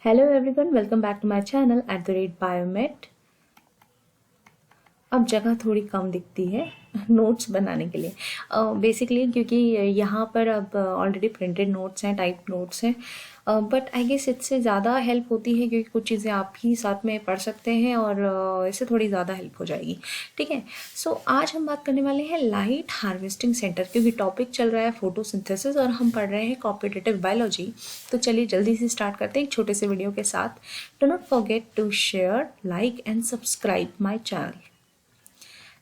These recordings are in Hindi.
Hello everyone, welcome back to my channel @biomed। अब जगह थोड़ी कम दिखती है नोट्स बनाने के लिए बेसिकली, क्योंकि यहाँ पर अब ऑलरेडी प्रिंटेड नोट्स हैं, टाइप नोट्स हैं। बट आई गेस इससे ज़्यादा हेल्प होती है क्योंकि कुछ चीज़ें आप ही साथ में पढ़ सकते हैं और इससे थोड़ी ज़्यादा हेल्प हो जाएगी। ठीक है, सो आज हम बात करने वाले हैं लाइट हार्वेस्टिंग सेंटर, क्योंकि टॉपिक चल रहा है फोटोसिंथेसिस और हम पढ़ रहे हैं कॉम्पिटिटिव बायोलॉजी। तो चलिए जल्दी से स्टार्ट करते हैं एक छोटे से वीडियो के साथ। Do not forget to share, like and subscribe my channel.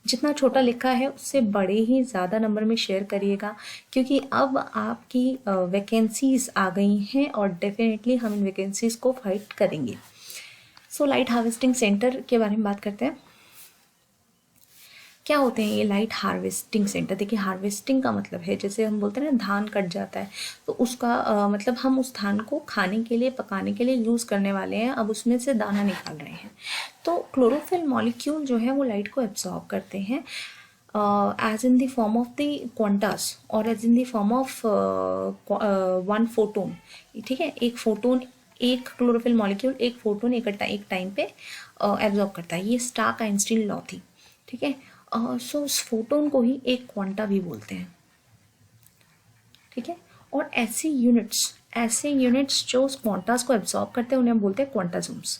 जितना छोटा लिखा है उससे बड़े ही ज़्यादा नंबर में शेयर करिएगा, क्योंकि अब आपकी वैकेंसीज आ गई हैं और डेफिनेटली हम इन वैकेंसीज को फाइट करेंगे। सो लाइट हार्वेस्टिंग सेंटर के बारे में बात करते हैं। क्या होते हैं ये लाइट हार्वेस्टिंग सेंटर? देखिए, हार्वेस्टिंग का मतलब है, जैसे हम बोलते हैं ना धान कट जाता है, तो उसका मतलब हम उस धान को खाने के लिए, पकाने के लिए यूज़ करने वाले हैं। अब उसमें से दाना निकाल रहे हैं। तो क्लोरोफिल मॉलिक्यूल जो है वो लाइट को एब्जॉर्ब करते हैं as in the form of the quantas और as in the form of one photon. ठीक है, एक फोटोन, एक क्लोरोफिल मॉलिक्यूल एक फोटोन एक टाइम पे एब्जॉर्ब करता है। ये स्टार्क आइंस्टीन लॉ थी। ठीक है, सो उस फोटोन को ही एक क्वांटा भी बोलते हैं। ठीक है, और ऐसे यूनिट्स जो उस क्वांटास को एब्जॉर्ब करते हैं उन्हें बोलते हैं क्वांटाजोम्स।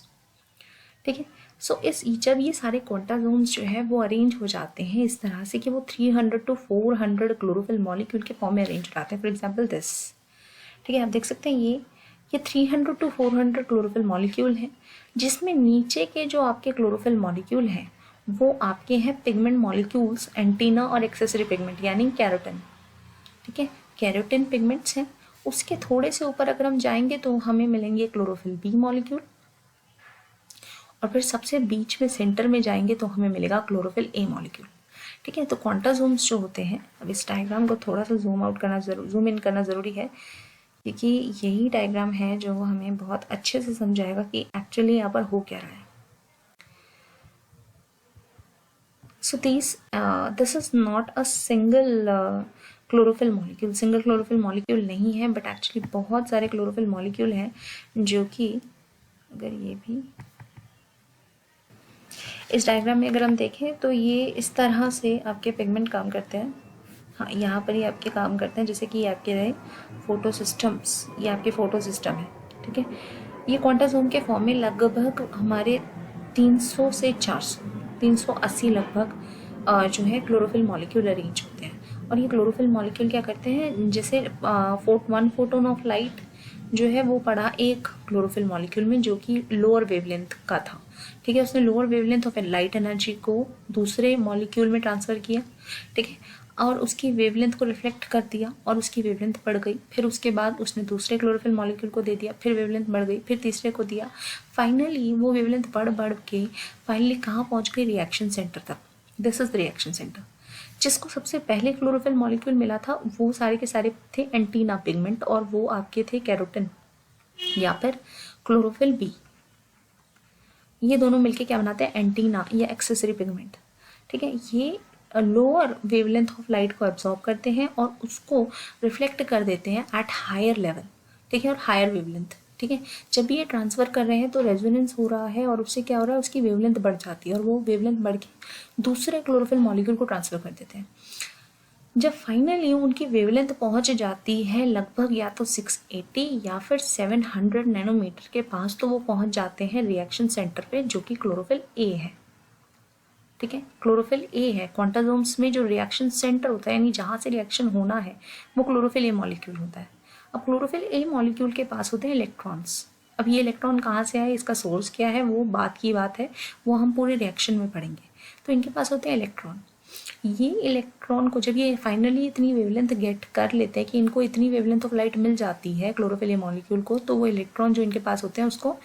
ठीक है, सो जब ये सारे क्वांटाजोम्स जो है वो अरेंज हो जाते हैं इस तरह से कि वो 300 to 400 क्लोरोफिल मॉलिक्यूल के फॉर्म में अरेंज हो जाते हैं। For example this. ठीक है, आप देख सकते हैं ये 300 to 400 क्लोरोफिल मॉलिक्यूल हैं, जिसमें नीचे के जो आपके क्लोरोफिल मॉलिक्यूल हैं वो आपके हैं पिगमेंट मॉलिक्यूल्स, एंटीना और एक्सेसरी पिगमेंट यानी कैरोटिन। ठीक है, कैरोटिन पिगमेंट्स हैं। उसके थोड़े से ऊपर अगर हम जाएंगे तो हमें मिलेंगे क्लोरोफिल बी मॉलिक्यूल, और फिर सबसे बीच में सेंटर में जाएंगे तो हमें मिलेगा क्लोरोफिल ए मॉलिक्यूल। ठीक है, तो क्वांटाजोम्स जो होते हैं, अब इस डायग्राम को थोड़ा सा जूम इन करना ज़रूरी है, क्योंकि यही डायग्राम है जो हमें बहुत अच्छे से समझाएगा कि एक्चुअली यहाँ पर हो क्या रहा है। So this is not a single chlorophyll molecule, single chlorophyll molecule नहीं है, बट एक्चुअली बहुत सारे क्लोरोफिल मॉलिक्यूल हैं जो कि, अगर ये भी इस डायग्राम में अगर हम देखें तो ये इस तरह से आपके पिगमेंट काम करते हैं। हाँ, यहाँ पर ही आपके काम करते हैं, जैसे कि आपके रहे फोटो सिस्टम्स, ये आपके फोटो सिस्टम है। ठीक है, ये क्वांटाजोम के फॉर्म में लगभग हमारे 300 से 400, 380 लगभग जो है क्लोरोफिल मॉलिक्यूल अरेंज होते हैं। और ये क्लोरोफिल मॉलिक्यूल क्या करते हैं, जैसे 1 फोटोन ऑफ लाइट जो है वो पड़ा एक क्लोरोफिल मॉलिक्यूल में जो कि लोअर वेवलेंथ का था। ठीक है, उसने lower wavelength of light energy को दूसरे मॉलिक्यूल में ट्रांसफ़र किया। ठीक है, और उसकी वेवलेंथ को रिफ्लेक्ट कर दिया और उसकी वेवलेंथ बढ़ गई। फिर उसके बाद उसने दूसरे क्लोरोफिल मॉलिक्यूल को दे दिया, फिर वेवलेंथ बढ़ गई, फिर तीसरे को दिया। फाइनली वो वेवलेंथ बढ़ के फाइनली कहाँ पहुँच गई? रिएक्शन सेंटर तक। This is the reaction centre. जिसको सबसे पहले क्लोरोफिल मॉलिक्यूल मिला था वो सारे के सारे थे एंटीना पिगमेंट, और वो आपके थे कैरोटिन या फिर क्लोरोफिल बी। ये दोनों मिलके क्या बनाते हैं? एंटीना या एक्सेसरी पिगमेंट। ठीक है, ये लोअर वेवलेंथ ऑफ लाइट को एब्जॉर्ब करते हैं और उसको रिफ्लेक्ट कर देते हैं एट हायर लेवल। ठीक है, और हायर वेवलेंथ। ठीक है, जब भी ये ट्रांसफ़र कर रहे हैं तो रेजोनेंस हो रहा है और उससे क्या हो रहा है? उसकी वेवलेंथ बढ़ जाती है और वो वेवलेंथ बढ़ के दूसरे क्लोरोफिल मॉलिक्यूल को ट्रांसफ़र कर देते हैं। जब फाइनली उनकी वेवलेंथ पहुंच जाती है लगभग या तो 680 या फिर 700 नैनोमीटर के पास, तो वो पहुंच जाते हैं रिएक्शन सेंटर पे, जो कि क्लोरोफिल ए है। ठीक है, क्लोरोफिल ए है। क्वांटाजोम्स में जो रिएक्शन सेंटर होता है, यानी जहाँ से रिएक्शन होना है, वो क्लोरोफिल ए मॉलिक्यूल होता है। अब क्लोरोफिल ए मॉलिक्यूल के पास होते हैं इलेक्ट्रॉन्स। अब ये इलेक्ट्रॉन कहाँ से आए, इसका सोर्स क्या है, वो बात की बात है, वो हम पूरे रिएक्शन में पढ़ेंगे। तो इनके पास होते हैं इलेक्ट्रॉन। ये इलेक्ट्रॉन को जब ये फाइनली इतनी वेवलेंथ गेट कर लेते हैं कि इनको इतनी वेवलेंथ ऑफ लाइट मिल जाती है क्लोरोफिल ए मॉलिक्यूल को, तो वो इलेक्ट्रॉन जो इनके पास होते हैं उसको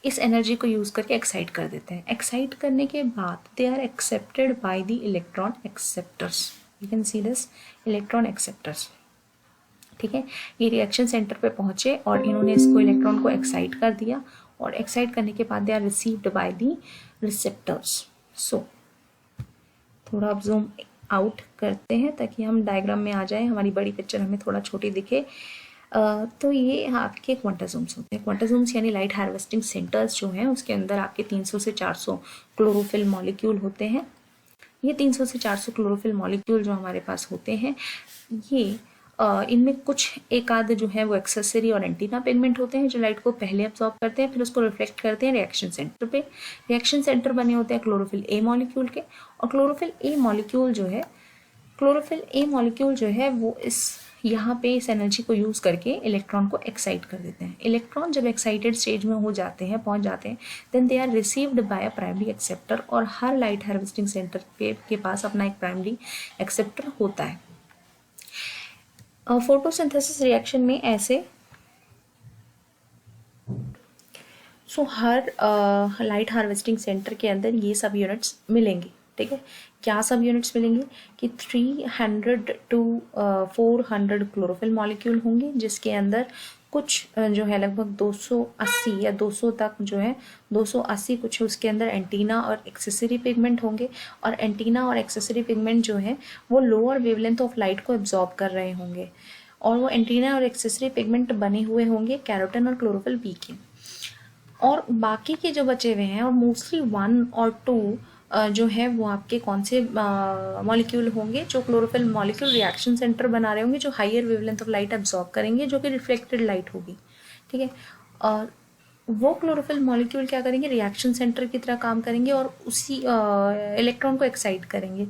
इस एनर्जी को यूज़ करके एक्साइट कर देते हैं। एक्साइट करने के बाद they are accepted by the electron acceptors. You can see this, electron acceptors. ठीक है, ये रिएक्शन सेंटर पे पहुंचे और इन्होंने इसको इलेक्ट्रॉन को एक्साइट कर दिया, और एक्साइट करने के बाद they are received by the receptors. So थोड़ा अब जूम आउट करते हैं ताकि हम डायग्राम में आ जाए, हमारी बड़ी पिक्चर हमें थोड़ा छोटी दिखे। तो ये आपके क्वांटासोम्स होते हैं। क्वांटासोम्स यानी लाइट हार्वेस्टिंग सेंटर्स जो हैं उसके अंदर आपके 300 से 400 क्लोरोफिल मॉलिक्यूल होते हैं। ये 300 से 400 क्लोरोफिल मॉलिक्यूल जो हमारे पास होते हैं, ये इनमें कुछ एक आध जो है वो एक्सेसरी और एंटीना पिगमेंट होते हैं जो लाइट को पहले अब्सॉर्ब करते हैं, फिर उसको रिफ्लेक्ट करते हैं रिएक्शन सेंटर पे। रिएक्शन सेंटर बने होते हैं क्लोरोफिल ए मॉलिक्यूल के, और क्लोरोफिल ए मॉलिक्यूल जो है वो यहाँ पे इस एनर्जी को यूज़ करके इलेक्ट्रॉन को एक्साइट कर देते हैं। इलेक्ट्रॉन जब एक्साइटेड स्टेज में पहुंच जाते हैं then they are received by a primary acceptor, और हर लाइट हार्वेस्टिंग सेंटर के पास अपना एक प्राइमरी एक्सेप्टर होता है। फोटोसिंथेसिस रिएक्शन में ऐसे हर लाइट हार्वेस्टिंग सेंटर के अंदर ये सब यूनिट्स मिलेंगे। ठीक है, क्या सब यूनिट्स मिलेंगे कि 300 to 400 क्लोरोफिल मॉलिक्यूल होंगे, जिसके अंदर कुछ जो है लगभग 280 या 200 तक जो है 280 कुछ उसके अंदर एंटीना और एक्सेसरी पिगमेंट होंगे, और एंटीना और एक्सेसरी पिगमेंट जो है वो लोअर वेवलेंथ ऑफ लाइट को एब्जॉर्ब कर रहे होंगे, और वो एंटीना और एक्सेसरी पिगमेंट बने हुए होंगे कैरोटिन और क्लोरोफिल बी के। और बाकी के जो बचे हुए हैं, और मोस्टली 1 और 2 जो है वो आपके कौन से मॉलिक्यूल होंगे, जो क्लोरोफिल मॉलिक्यूल रिएक्शन सेंटर बना रहे होंगे, जो higher wavelength of light absorb करेंगे, जो कि रिफ्लेक्टेड लाइट होगी। ठीक है, और वो क्लोरोफिल मॉलिक्यूल क्या करेंगे, रिएक्शन सेंटर की तरह काम करेंगे और उसी इलेक्ट्रॉन को एक्साइट करेंगे।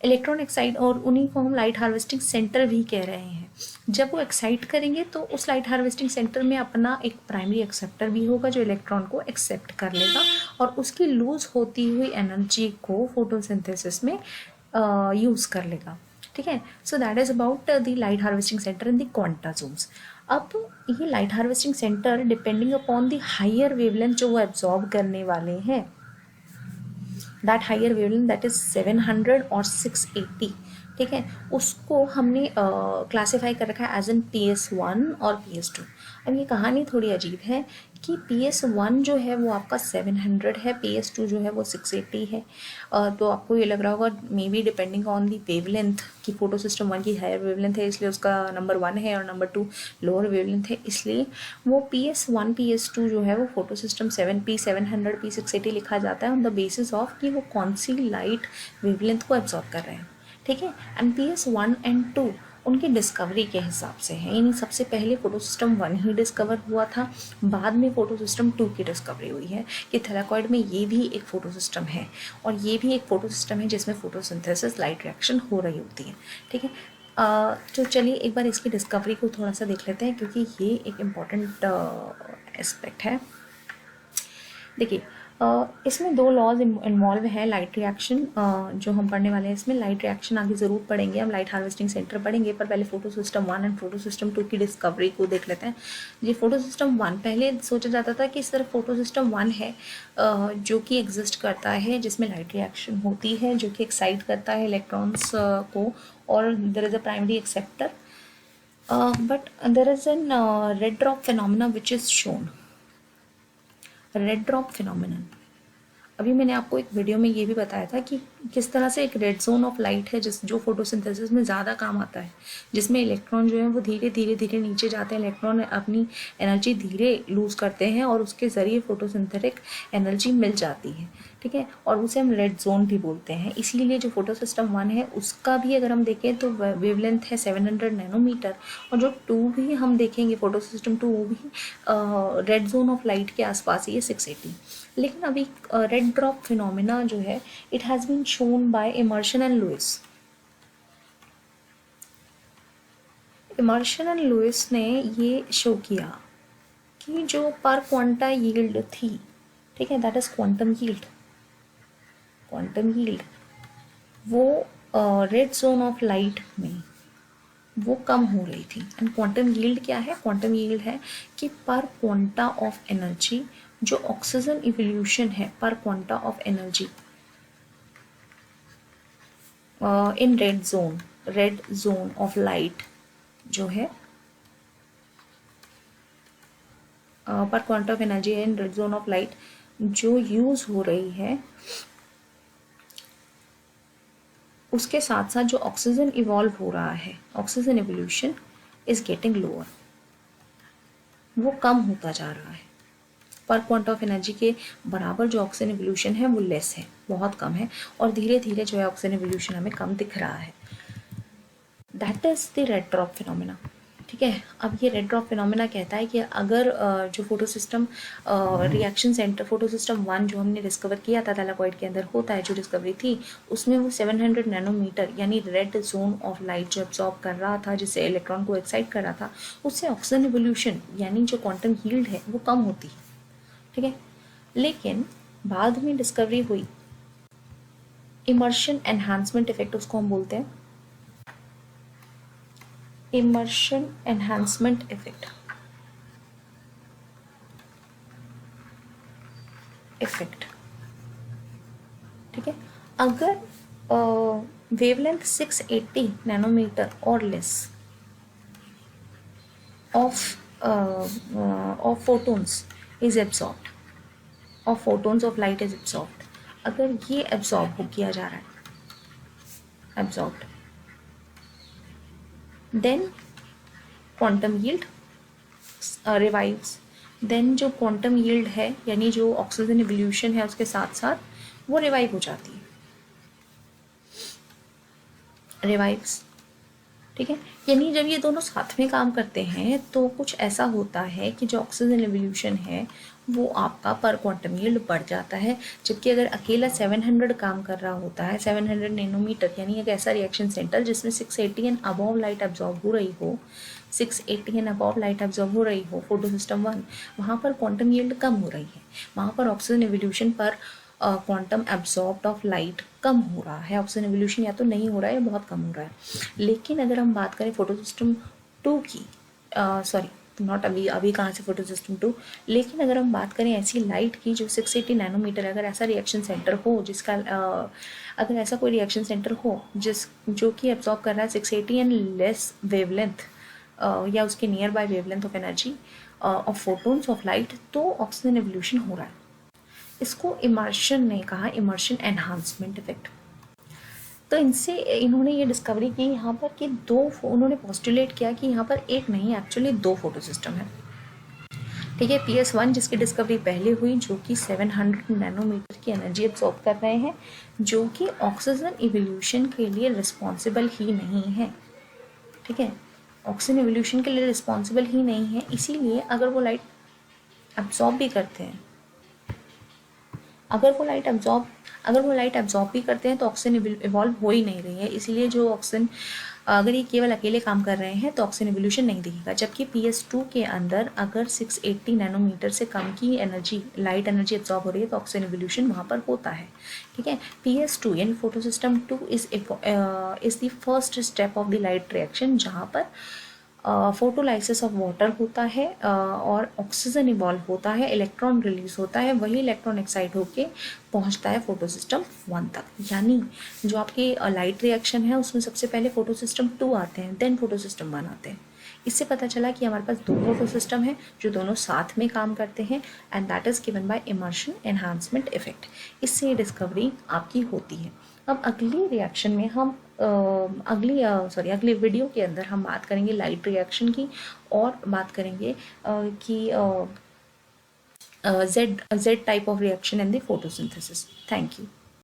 इलेक्ट्रॉन एक्साइट, और उन्हीं को हम लाइट हार्वेस्टिंग सेंटर भी कह रहे हैं। जब वो एक्साइट करेंगे तो उस लाइट हार्वेस्टिंग सेंटर में अपना एक प्राइमरी एक्सेप्टर भी होगा जो इलेक्ट्रॉन को एक्सेप्ट कर लेगा और उसकी लूज होती हुई एनर्जी को फोटोसिंथेसिस में यूज़ कर लेगा। ठीक है, so that is about the light harvesting centre in the quantasomes. अब ये light harvesting centre depending upon the higher wavelength जो वो एब्जॉर्ब करने वाले हैं, that higher wavelength that is 700 और 680। ठीक है, उसको हमने क्लासीफाई कर रखा है एज एन PS1 और PS2। अब ये कहानी थोड़ी अजीब है कि PS1 जो है वो आपका 700 है, PS2 जो है वो 680 है। तो आपको ये लग रहा होगा may be depending on the wavelength की फोटो सिस्टम 1 की हायर वेवलेंथ है इसलिए उसका नंबर 1 है और नंबर 2 लोअर वेवलेंथ है, इसलिए वो PS1 PS2 जो है वो फोटो सिस्टम 7P 700 P 680 लिखा जाता है ऑन द बेसिस ऑफ कि वो कौन सी लाइट वेवलेंथ को एब्जॉर्ब कर रहे हैं। ठीक है, एंड PS1 एंड 2 उनकी डिस्कवरी के हिसाब से है, यानी सबसे पहले फोटो सिस्टम 1 ही डिस्कवर हुआ था, बाद में फोटो सिस्टम 2 की डिस्कवरी हुई है कि थैलाकॉइड में ये भी एक फोटो सिस्टम है और ये भी एक फोटो सिस्टम है जिसमें फोटोसिंथेसिस लाइट रिएक्शन हो रही होती है। ठीक है, तो चलिए एक बार इसकी डिस्कवरी को थोड़ा सा देख लेते हैं क्योंकि ये एक इम्पॉर्टेंट एस्पेक्ट है। देखिए, इसमें 2 लॉज इन्वॉल्व है लाइट रिएक्शन जो हम पढ़ने वाले हैं। इसमें लाइट रिएक्शन आगे ज़रूर पढ़ेंगे, हम लाइट हार्वेस्टिंग सेंटर पढ़ेंगे, पर पहले photo system 1 and photo system 2 की डिस्कवरी को देख लेते हैं। जी, फोटो सिस्टम 1 पहले सोचा जाता था कि सिर्फ फोटो सिस्टम 1 है जो कि एग्जिस्ट करता है, जिसमें लाइट रिएक्शन होती है जो कि एक्साइट करता है इलेक्ट्रॉन्स को, और there is a primary acceptor, but there is an red drop phenomena which is shown. Red drop phenomenon, अभी मैंने आपको एक वीडियो में ये भी बताया था कि किस तरह से एक रेड जोन ऑफ लाइट है जो फोटोसिंथेसिस में ज़्यादा काम आता है, जिसमें इलेक्ट्रॉन जो है वो धीरे धीरे नीचे जाते हैं, इलेक्ट्रॉन अपनी एनर्जी धीरे लूज़ करते हैं और उसके ज़रिए फोटोसिंथेटिक एनर्जी मिल जाती है। ठीक है, और उसे हम रेड जोन भी बोलते हैं। इसीलिए जो फोटो सिस्टम 1 है उसका भी अगर हम देखें तो वेवलेंथ है 700 नैनोमीटर, और जो 2 भी हम देखेंगे फोटो सिस्टम 2 वो भी रेड जोन ऑफ लाइट के आसपास ही है 680। लेकिन अभी रेड ड्रॉप फिनोमेना जो है it has been shown by Emerson and Lewis. Emerson and Lewis ने ये शो किया कि जो पर क्वांटा यील्ड थी, ठीक है, दैट इज क्वांटम यील्ड, वो रेड जोन ऑफ लाइट में वो कम हो रही थी। एंड क्वांटम यील्ड क्या है? क्वांटम यील्ड है कि पर क्वांटा ऑफ एनर्जी जो ऑक्सीजन इवोल्यूशन है पर quanta of energy in red zone of light जो है पर quanta of energy in red zone of light जो यूज हो रही है, उसके साथ साथ जो ऑक्सीजन इवॉल्व हो रहा है, oxygen evolution is getting lower. वो कम होता जा रहा है। पर क्वांटम ऑफ एनर्जी के बराबर जो ऑक्सीजन एवोल्यूशन है वो लेस है, बहुत कम है, और धीरे धीरे जो है ऑक्सीजन एवोल्यूशन हमें कम दिख रहा है। That is the red drop phenomena. ठीक है, अब ये रेड ड्रॉप फिनोमेना कहता है कि अगर जो photo system reaction centre photo system 1 जो हमने डिस्कवर किया था थैलाकॉइड के अंदर होता है, जो डिस्कवरी थी उसमें वो 700 नैनोमीटर यानी रेड जोन ऑफ लाइट जो एब्जॉर्ब कर रहा था, जिससे इलेक्ट्रॉन को एक्साइट कर रहा था, उससे ऑक्सीजन एवोल्यूशन यानी जो क्वांटम यील्ड है वो कम होती है। ठीक है, लेकिन बाद में डिस्कवरी हुई इमर्शन एनहांसमेंट इफेक्ट, उसको हम बोलते हैं इमर्शन एनहांसमेंट इफेक्ट। ठीक है, अगर वेवलेंथ 680 नैनोमीटर और less of photons is absorbed, of photons of light is absorbed, अगर ये एब्सॉर्ब हो किया जा रहा है, absorbed, then quantum yield revives. देन जो क्वांटम यील्ड है यानी जो ऑक्सीजन एवोल्यूशन है उसके साथ साथ वो रिवाइव हो जाती है, रिवाइव्स। ठीक है, यानी जब ये दोनों साथ में काम करते हैं तो कुछ ऐसा होता है कि जो ऑक्सीजन एवोल्यूशन है वो आपका पर क्वांटम यील्ड बढ़ जाता है। जबकि अगर अकेला 700 काम कर रहा होता है, 700 नैनोमीटर यानी एक ऐसा रिएक्शन सेंटर जिसमें 680 एंड अबव लाइट एब्जॉर्ब हो रही हो, 680 एंड अबव लाइट एब्जॉर्ब हो रही हो फोटो सिस्टम 1, वहाँ पर क्वांटम यील्ड कम हो रही है, वहाँ पर ऑक्सीजन एवोल्यूशन पर क्वांटम एब्जॉर्ब्ड ऑफ लाइट कम हो रहा है, ऑक्सीजन एवोल्यूशन या तो नहीं हो रहा है या बहुत कम हो रहा है। लेकिन अगर हम बात करें फोटो सिस्टम 2 की, सॉरी नॉट अभी कहाँ से फोटो सिस्टम 2, लेकिन अगर हम बात करें ऐसी लाइट की जो 680 नैनोमीटर, अगर ऐसा रिएक्शन सेंटर हो जिसका अगर ऐसा कोई रिएक्शन सेंटर हो जो कि एब्जॉर्ब कर रहा है 680 एंड लेस वेवलेंथ या उसके near by wavelength of energy of photons of light, तो ऑक्सीजन एवोल्यूशन हो रहा है। इसको इमर्शन ने कहा, इमर्शन एनहांसमेंट इफेक्ट। तो इनसे इन्होंने ये डिस्कवरी की यहाँ पर कि उन्होंने पोस्टुलेट किया कि यहाँ पर एक नहीं एक्चुअली 2 फोटो सिस्टम है। ठीक है, PS1 जिसकी डिस्कवरी पहले हुई जो कि 700 नैनोमीटर की एनर्जी एब्जॉर्ब कर रहे हैं, जो कि ऑक्सीजन इवोल्यूशन के लिए रिस्पॉन्सिबल ही नहीं है। ठीक है, ऑक्सीजन इवोल्यूशन के लिए रिस्पॉन्सिबल ही नहीं है, इसीलिए अगर वो लाइट एब्जॉर्ब भी करते हैं, अगर वो लाइट एब्जॉर्ब भी करते हैं तो ऑक्सीजन इवॉल्व हो ही नहीं रही है। इसीलिए जो ऑक्सीजन, अगर ये केवल अकेले काम कर रहे हैं तो ऑक्सीजन एवोल्यूशन नहीं दिखेगा। जबकि PS2 के अंदर अगर 680 नैनोमीटर से कम की एनर्जी, लाइट एनर्जी एब्जॉर्ब हो रही है तो ऑक्सीजन एवोल्यूशन वहाँ पर होता है। ठीक है, PS2 यानी photo system 2 is the first step of the light reaction, जहाँ पर फोटोलाइसिस ऑफ वाटर होता है और ऑक्सीजन इवॉल्व होता है, इलेक्ट्रॉन रिलीज होता है, वही इलेक्ट्रॉन एक्साइट होके पहुंचता है फोटो सिस्टम 1 तक। यानी जो आपकी लाइट रिएक्शन है उसमें सबसे पहले फोटो सिस्टम 2 आते हैं, देन फोटो सिस्टम 1 आते हैं। इससे पता चला कि हमारे पास 2 फोटो सिस्टम है जो दोनों साथ में काम करते हैं, and that is given by immersion enhancement effect. इससे ये डिस्कवरी आपकी होती है। अब अगली रिएक्शन में हम अगली वीडियो के अंदर हम बात करेंगे लाइट रिएक्शन की, और बात करेंगे कि Z type of reaction in the photosynthesis. Thank you.